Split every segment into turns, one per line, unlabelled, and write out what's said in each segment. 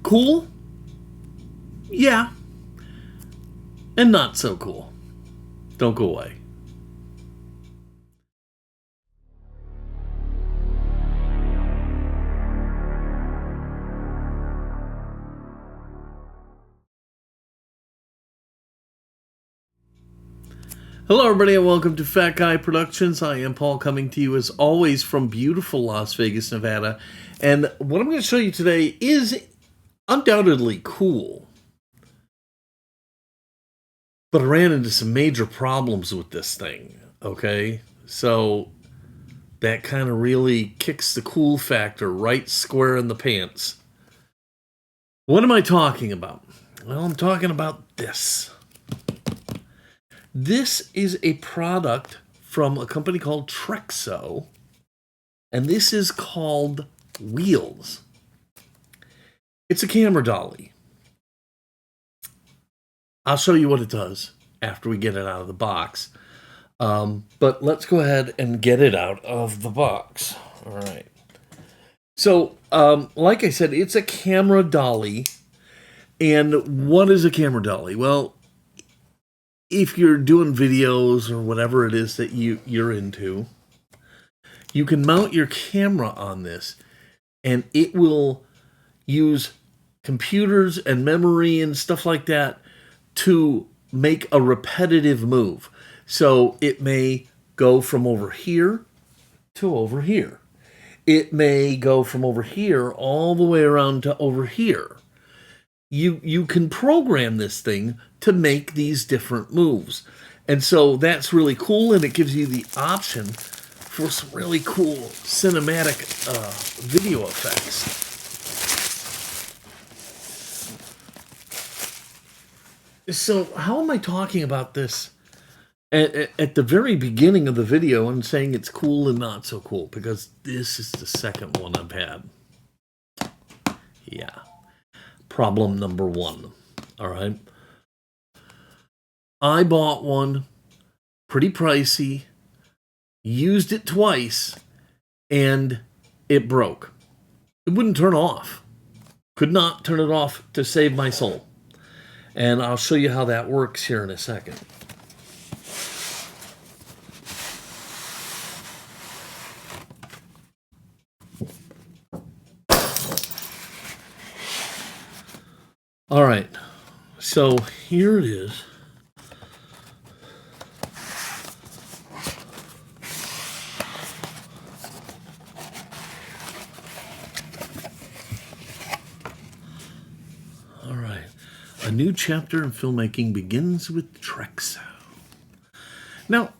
Cool? Yeah. And not so cool. Don't go away. Hello everybody and welcome to Fat Guy Productions. I am Paul, coming to you as always from beautiful Las Vegas, Nevada. And what I'm going to show you today is undoubtedly cool. But I ran into some major problems with this thing, okay? So that kind of really kicks the cool factor right square in the pants. What am I talking about? Well, I'm talking about this. This is a product from a company called Trexo, and this is called Wheels. It's a camera dolly. I'll show you what it does after we get it out of the box. But let's go ahead and get it out of the box. All right. So, like I said, it's a camera dolly. And what is a camera dolly? Well, if you're doing videos or whatever it is that you're into, you can mount your camera on this, and it will use computers and memory and stuff like that to make a repetitive move. So it may go from over here to over here. It may go from over here all the way around to over here. You can program this thing to make these different moves. And so that's really cool, and it gives you the option for some really cool cinematic video effects. So how am I talking about this at the very beginning of the video and saying it's cool and not so cool? Because this is the second one I've had. Yeah. Problem number one. All right. I bought one, pretty pricey, used it twice, and it broke. It wouldn't turn off. Could not turn it off to save my soul. And I'll show you how that works here in a second. All right, so here it is. All right, a new chapter in filmmaking begins with Trexo. Now,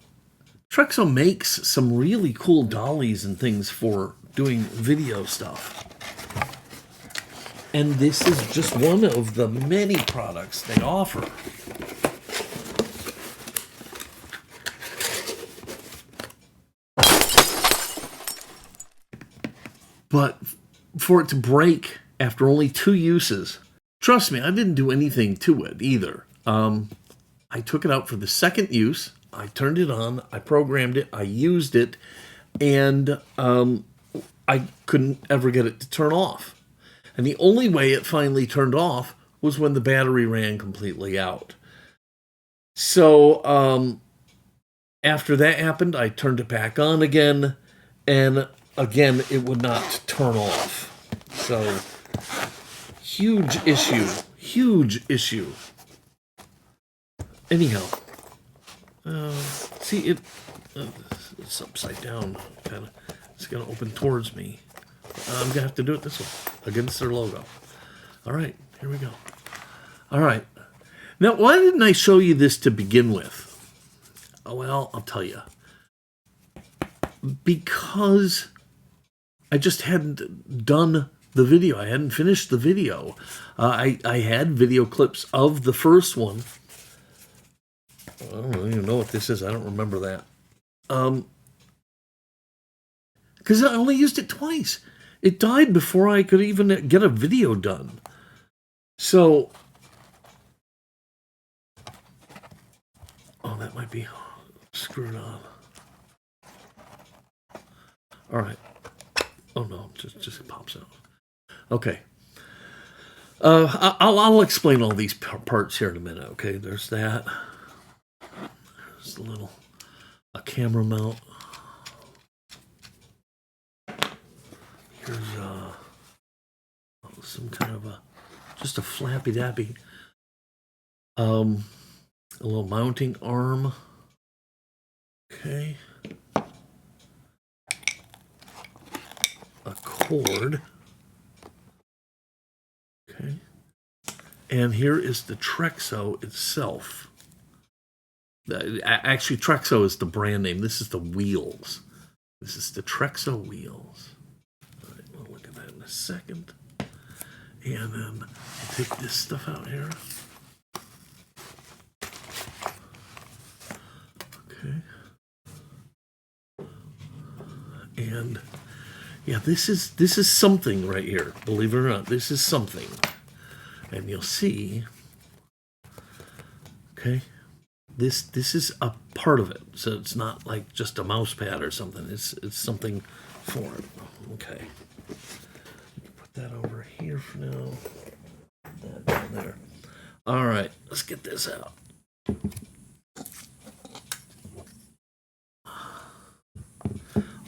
Trexo makes some really cool dollies and things for doing video stuff. And this is just one of the many products they offer. But for it to break after only 2 uses, trust me, I didn't do anything to it either. I took it out for the second use. I turned it on. I programmed it. I used it. And I couldn't ever get it to turn off. And the only way it finally turned off was when the battery ran completely out. So after that happened, I turned it back on again, and again, it would not turn off. So huge issue, huge issue. Anyhow, see, it's upside down, kind of. It's going to open towards me. I'm going to have to do it this way, against their logo. All right, here we go. All right. Now, why didn't I show you this to begin with? Oh, well, I'll tell you. Because I just hadn't done the video. I hadn't finished the video. I had video clips of the first one. I don't even know what this is. I don't remember that. Because I only used it twice. It died before I could even get a video done. So, oh, that might be screwed on. All right. Oh no, just it pops out. Okay. I'll explain all these parts here in a minute. Okay, there's that. There's a camera mount. Here's some kind of just a flappy dappy, a little mounting arm. Okay, a cord. Okay, and here is the Trexo itself. Actually, Trexo is the brand name. This is the wheels. This is the Trexo wheels. All right, we'll look at that in a second. And then I'll take this stuff out here. Okay. And yeah, this is something right here. Believe it or not, this is something. And you'll see. Okay. This is a part of it, so it's not like just a mouse pad or something. It's something for it. Okay. Put that over here for now. Put that down there. All right, let's get this out.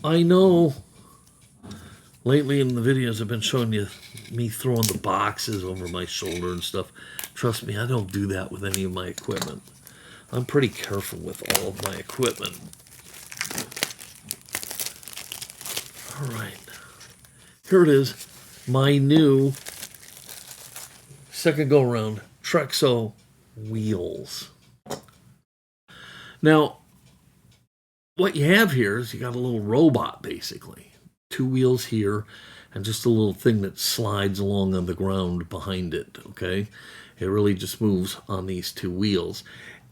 I know lately in the videos I've been showing you me throwing the boxes over my shoulder and stuff. Trust me, I don't do that with any of my equipment. I'm pretty careful with all of my equipment. All right. Here it is. My new second go around Trexo Wheels. Now, what you have here is you got a little robot, basically. 2 wheels here and just a little thing that slides along on the ground behind it, okay? It really just moves on these 2 wheels.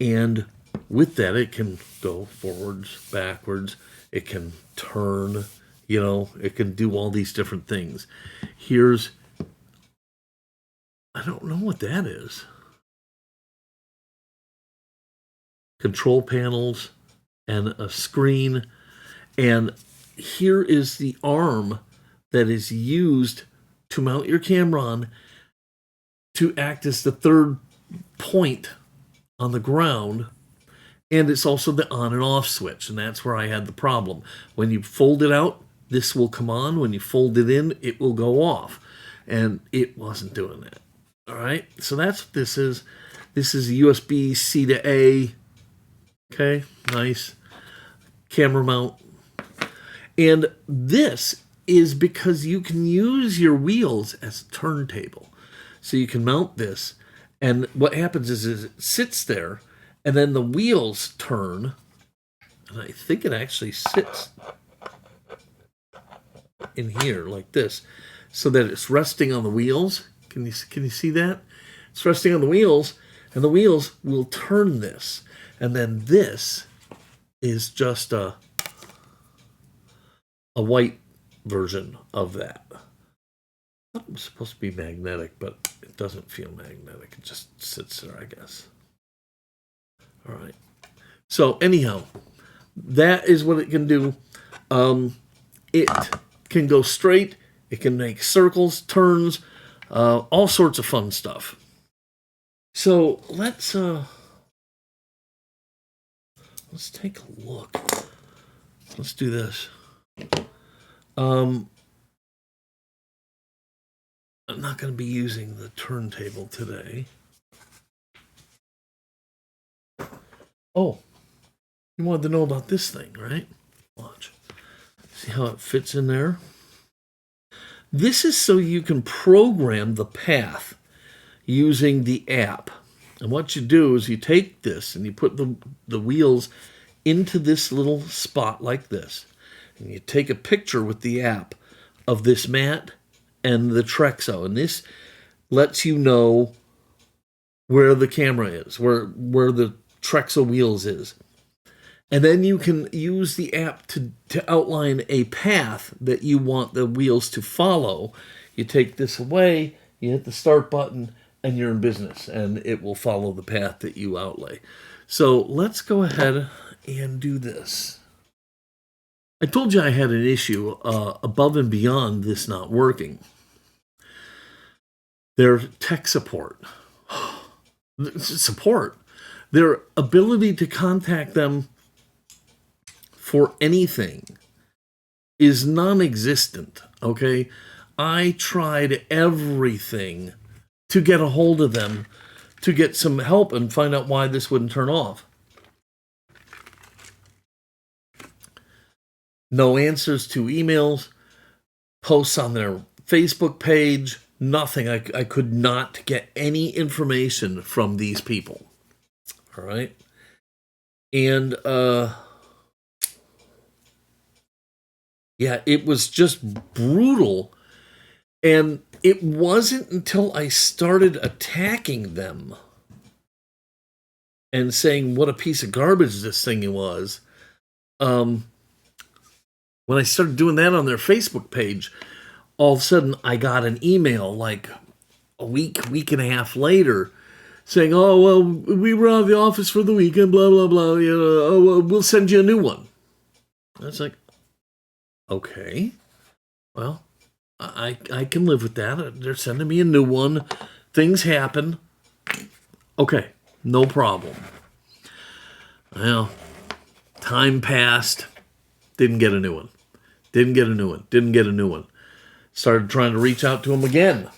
And with that, it can go forwards, backwards. It can turn, it can do all these different things. Here's, I don't know what that is. Control panels and a screen. And here is the arm that is used to mount your camera on to act as the third point on the ground, and it's also the on and off switch, and that's where I had the problem. When you fold it out, this will come on. When you fold it in, it will go off, and it wasn't doing that. All right, so that's what this is. This is USB C to A. Okay, nice camera mount. And this is because you can use your wheels as a turntable. So you can mount this, and what happens is it sits there, and then the wheels turn, and I think it actually sits in here like this, so that it's resting on the wheels. Can you see that? It's resting on the wheels, and the wheels will turn this, and then this is just a white version of that. I thought it was supposed to be magnetic, but it doesn't feel magnetic. It just sits there, I guess. All right. So anyhow, that is what it can do. It can go straight. It can make circles, turns, all sorts of fun stuff. So let's take a look. Let's do this. I'm not going to be using the turntable today. Oh, you wanted to know about this thing, right? Watch. See how it fits in there? This is so you can program the path using the app. And what you do is you take this and you put the wheels into this little spot like this. And you take a picture with the app of this mat and the Trexo. And this lets you know where the camera is, where the Trexo Wheels is. And then you can use the app to outline a path that you want the wheels to follow. You take this away, you hit the start button, and you're in business. And it will follow the path that you outlay. So let's go ahead and do this. I told you I had an issue above and beyond this not working. their tech support, their ability to contact them for anything is non-existent, okay? I tried everything to get a hold of them to get some help and find out why this wouldn't turn off. No answers to emails, posts on their Facebook page, nothing. I could not get any information from these people. All right? And, yeah, it was just brutal. And it wasn't until I started attacking them and saying what a piece of garbage this thing was, when I started doing that on their Facebook page, all of a sudden I got an email like a week and a half later saying, oh, well, we were out of the office for the weekend, blah, blah, blah. You know, oh, well, we'll send you a new one. I was like, okay, well, I can live with that. They're sending me a new one. Things happen. Okay, no problem. Well, time passed. Didn't get a new one. Didn't get a new one. Started trying to reach out to him again.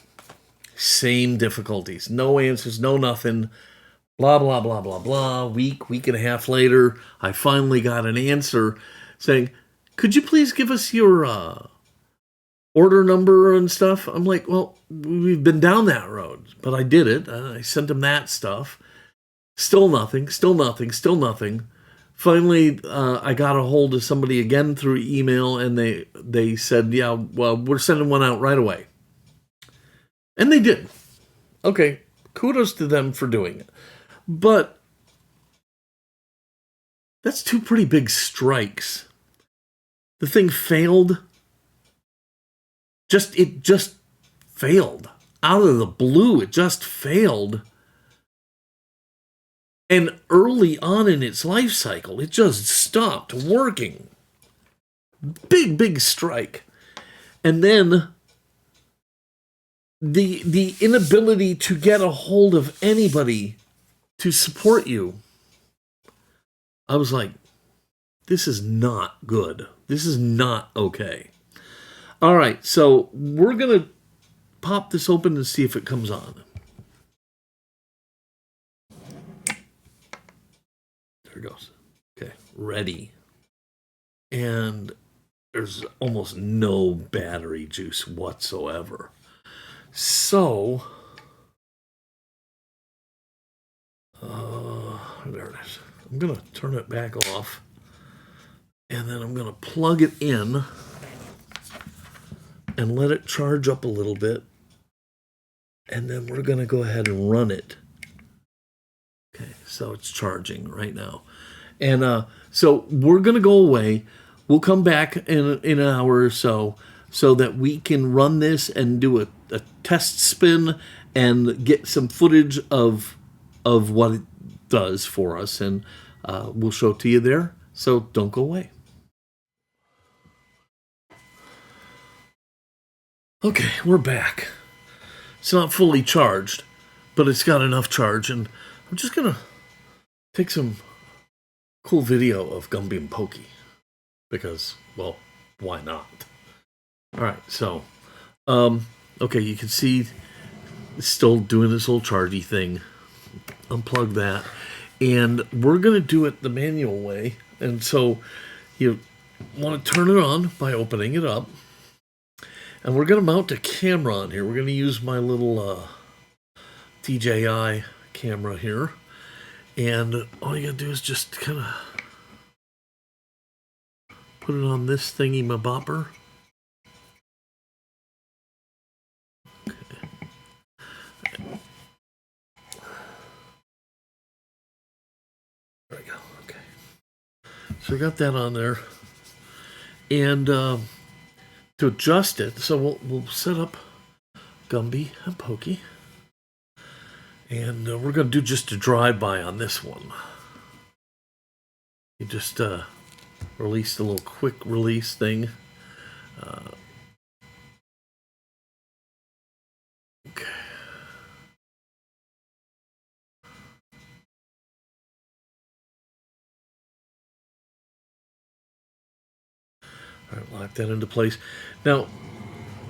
Same difficulties. No answers, no nothing. Blah, blah, blah, blah, blah. Week and a half later, I finally got an answer saying, could you please give us your order number and stuff? I'm like, well, we've been down that road. But I did it. I sent him that stuff. Still nothing. Finally, I got a hold of somebody again through email, and they said, yeah, well, we're sending one out right away. And they did. Okay, kudos to them for doing it. But that's two pretty big strikes. The thing failed. It just failed. Out of the blue, it just failed. And early on in its life cycle, it just stopped working. Big strike. And then the inability to get a hold of anybody to support you. I was like, this is not good. This is not okay. All right, so we're going to pop this open and see if it comes on. There it goes. Okay, ready. And there's almost no battery juice whatsoever. So, there it is. I'm going to turn it back off. And then I'm going to plug it in and let it charge up a little bit. And then we're going to go ahead and run it. Okay, so it's charging right now. And so we're going to go away. We'll come back in an hour or so that we can run this and do a test spin and get some footage of what it does for us. And we'll show it to you there. So don't go away. Okay, we're back. It's not fully charged, but it's got enough charge. And I'm just going to take some cool video of Gumby and Pokey. Because, well, why not? All right, so, okay, you can see it's still doing this whole chargy thing. Unplug that. And we're going to do it the manual way. And so you want to turn it on by opening it up. And we're going to mount a camera on here. We're going to use my little DJI camera here. And all you got to do is just kind of put it on this thingy, my bopper. Okay. There we go. Okay. So we got that on there. And to adjust it, so we'll set up Gumby and Pokey. And we're going to do just a drive-by on this one. You just released a little quick release thing. Okay. All right, lock that into place. Now,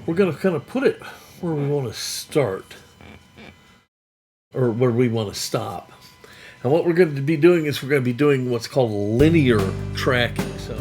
we're going to kind of put it where we want to start, or where we want to stop. And what we're going to be doing is we're going to be doing what's called linear tracking. So,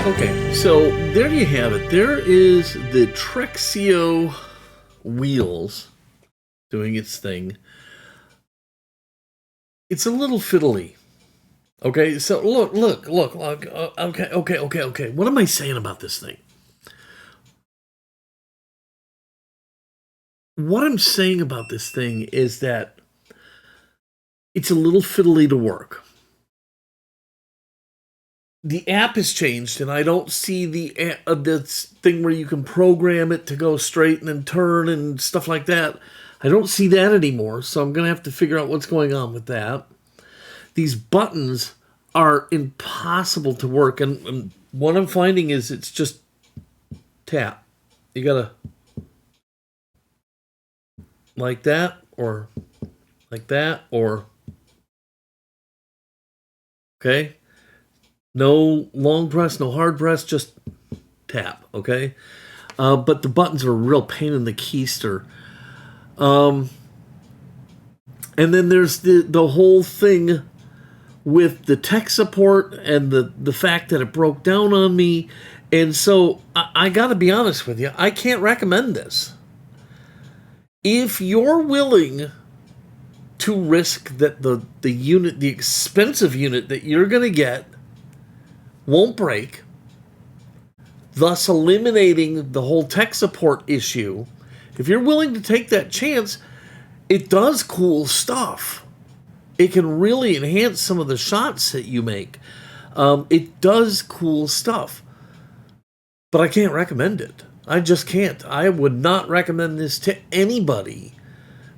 okay, so there you have it. There is the Trexo Wheels doing its thing. It's a little fiddly. Okay, so look. Okay. What am I saying about this thing? What I'm saying about this thing is that it's a little fiddly to work. The app has changed, and I don't see this thing where you can program it to go straight and then turn and stuff like that. I don't see that anymore, so I'm going to have to figure out what's going on with that. These buttons are impossible to work, and what I'm finding is it's just tap. You got to like that, or like that, or okay. No long press, no hard press, just tap, okay? But the buttons are a real pain in the keister. And then there's the whole thing with the tech support and the fact that it broke down on me. And so I got to be honest with you, I can't recommend this. If you're willing to risk that the unit, the expensive unit that you're going to get, won't break, thus eliminating the whole tech support issue. If you're willing to take that chance, it does cool stuff. It can really enhance some of the shots that you make. It does cool stuff. But I can't recommend it. I just can't. I would not recommend this to anybody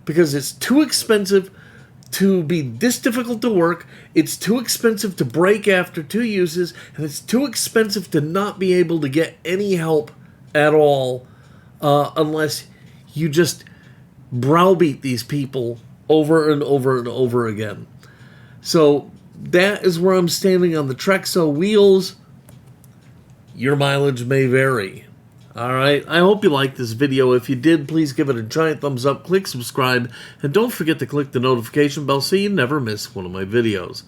because it's too expensive to be this difficult to work, it's too expensive to break after 2 uses, and it's too expensive to not be able to get any help at all unless you just browbeat these people over and over and over again. So that is where I'm standing on the Trexo Wheels. Your mileage may vary. Alright, I hope you liked this video. If you did, please give it a giant thumbs up, click subscribe, and don't forget to click the notification bell so you never miss one of my videos.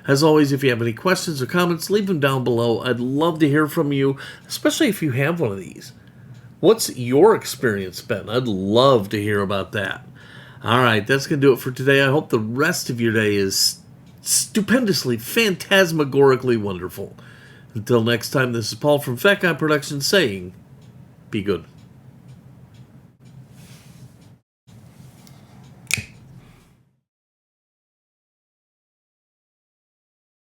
As always, if you have any questions or comments, leave them down below. I'd love to hear from you, especially if you have one of these. What's your experience been? I'd love to hear about that. All right, that's going to do it for today. I hope the rest of your day is stupendously, phantasmagorically wonderful. Until next time, this is Paul from Fat Guy Productions saying, be good.